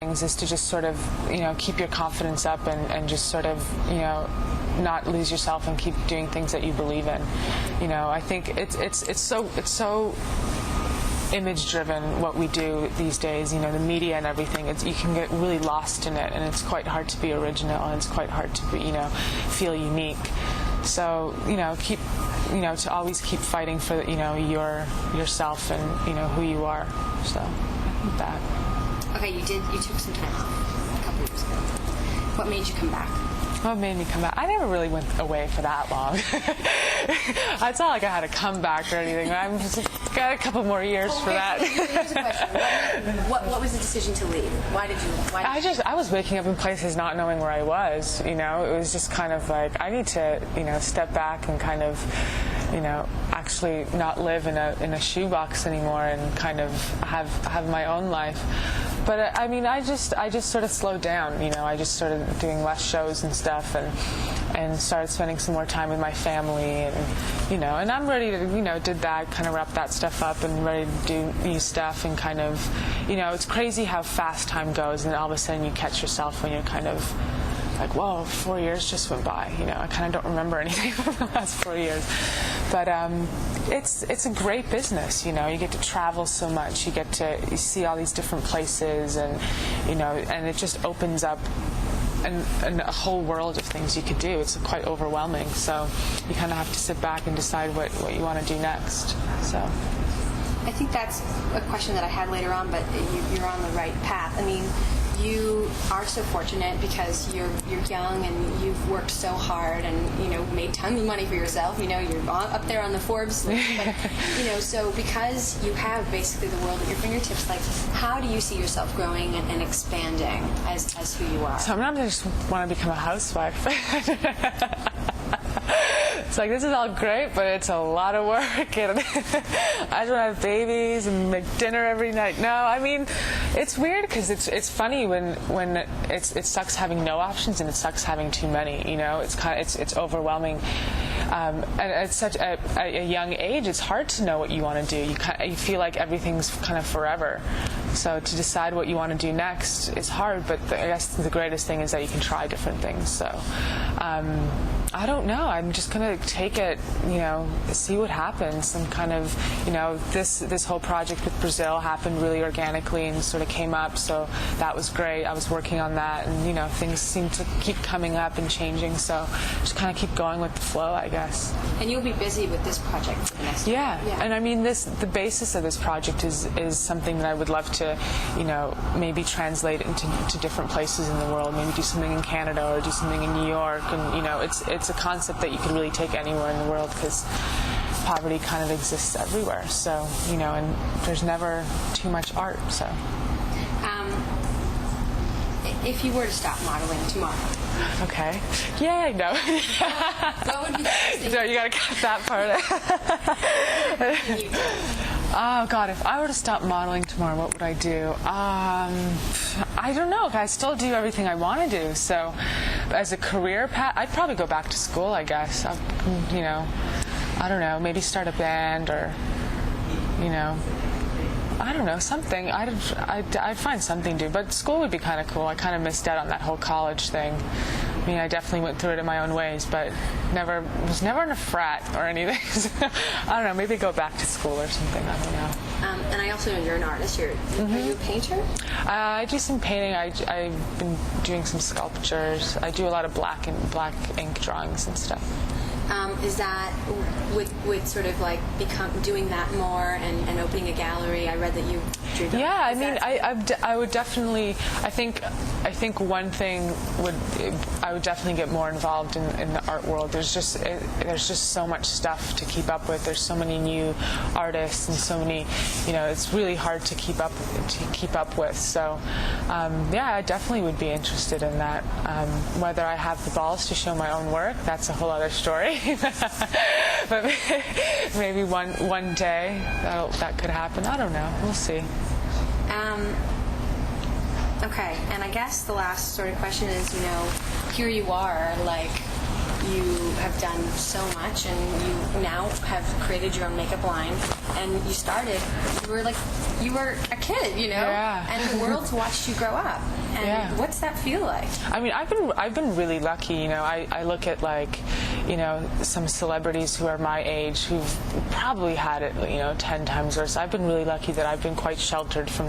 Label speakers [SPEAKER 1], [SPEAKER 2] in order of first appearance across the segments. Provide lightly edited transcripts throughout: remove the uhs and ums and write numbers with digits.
[SPEAKER 1] things is to just sort of, keep your confidence up and just sort of, not lose yourself and keep doing things that you believe in. I think it's so image driven what we do these days, the media and everything. You can get really lost in it, and it's quite hard to be original, and it's quite hard to be, feel unique. So, to always keep fighting for, yourself and, who you are. So, I think that. Okay, you took some time off a couple years ago. What made you come back? What made me come back? I never really went away for that long. It's not like I had a comeback or anything. I'm just got a couple more years for that. Here's a question. What was the decision to leave? Why did you? I was waking up in places not knowing where I was. It was just kind of like I need to, step back and kind of, actually not live in a shoebox anymore and kind of have my own life. But I just sort of slowed down. I just started doing less shows and stuff, and started spending some more time with my family, and and I'm ready to did that, kind of wrap that stuff up, and ready to do new stuff, and kind of it's crazy how fast time goes, and all of a sudden you catch yourself when you're kind of like, whoa, 4 years just went by. I kind of don't remember anything from the last 4 years. But it's a great business. You get to travel so much. You see all these different places, and and it just opens up and a whole world of things you could do. It's quite overwhelming. So you kind of have to sit back and decide what you want to do next. So I think that's a question that I had later on, but you're on the right path. You are so fortunate because you're young and you've worked so hard and made tons of money for yourself. You're up there on the Forbes list. But, so because you have basically the world at your fingertips, like how do you see yourself growing and expanding as who you are? Sometimes I just want to become a housewife. It's like, this is all great, but it's a lot of work, and I just want to have babies and make dinner every night. No, it's weird because it's funny when it sucks having no options, and it sucks having too many. It's overwhelming, and at such a young age, it's hard to know what you want to do. You feel like everything's kind of forever. So to decide what you want to do next is hard, but I guess the greatest thing is that you can try different things. So I don't know. I'm just going to take it, see what happens. And kind of, this whole project with Brazil happened really organically and sort of came up. So that was great. I was working on that, and, things seem to keep coming up and changing. So just kind of keep going with the flow, I guess. And you'll be busy with this project for the next year. Yeah. And the basis of this project is something that I would love to, maybe translate into different places in the world. Maybe do something in Canada or do something in New York. And, it's a concept that you could really take anywhere in the world because poverty kind of exists everywhere. So, and there's never too much art. So, if you were to stop modeling tomorrow. Okay. Yay, no. What would be the first thing? No, you got to cut that part out. Oh, God, if I were to stop modeling tomorrow, what would I do? I don't know. I still do everything I want to do. So as a career path, I'd probably go back to school, I guess. I don't know, maybe start a band or, I don't know, something. I'd find something to do. But school would be kind of cool. I kind of missed out on that whole college thing. I definitely went through it in my own ways, but was never in a frat or anything. So, I don't know, maybe go back to school or something. I don't know. And I also know you're an artist. Are you a painter? I do some painting. I've been doing some sculptures. I do a lot of black ink drawings and stuff. Is that with sort of like doing that more and opening a gallery? I read that you drew that. Yeah, I would definitely. I think one thing I would definitely get more involved in the art world. There's just so much stuff to keep up with. There's so many new artists and so many. It's really hard to keep up with. So I definitely would be interested in that. Whether I have the balls to show my own work, that's a whole other story. But maybe one day that could happen. I don't know. We'll see. Okay, and I guess the last sort of question is, here you are, like, you have done so much, and you now have created your own makeup line.
[SPEAKER 2] and you started, you were a kid, you know, and the world's watched you grow up. And what's that feel like?
[SPEAKER 1] I mean, I've been really lucky, you know. I look at, like, you know, some celebrities who are my age who've probably had it, you know, 10 times worse. I've been really lucky that I've been quite sheltered from,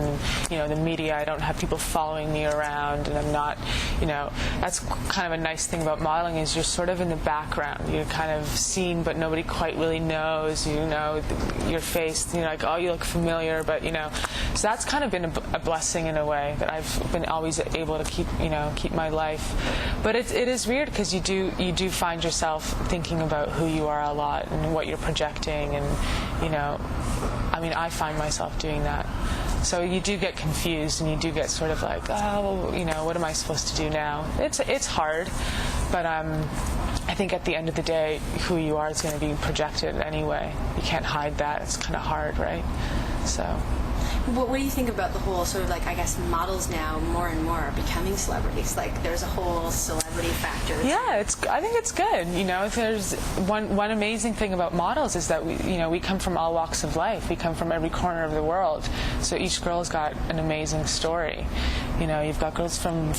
[SPEAKER 1] you know, the media. I don't have people following me around, and I'm not, you know, that's kind of a nice thing about modeling, is you're sort of in the background. You're kind of seen, but nobody quite really knows, you know, your face, you know, like, oh, you look familiar, but, you know, so that's kind of been a blessing in a way, that I've been always able to keep my life. But it is weird, because you do find yourself thinking about who you are a lot and what you're projecting, and, you know, I mean, I find myself doing that. So you do get confused, and you do get sort of like, oh, you know, what am I supposed to do now? It's hard, but I think at the end of the day, who you are is going to be projected anyway. You can't hide that. It's kind of hard, right? So.
[SPEAKER 2] What do you think about the whole sort of, like, I guess models now more and more are becoming celebrities? Like, there's a whole celebrity factor.
[SPEAKER 1] Yeah, I think it's good. You know, there's one amazing thing about models is that we come from all walks of life. We come from every corner of the world. So each girl's got an amazing story. You know, you've got girls from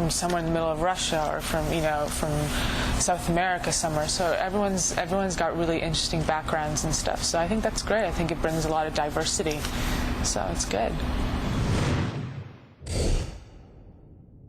[SPEAKER 1] somewhere in the middle of Russia, or from South America somewhere. So everyone's got really interesting backgrounds and stuff. So I think that's great. I think it brings a lot of diversity. So it's good.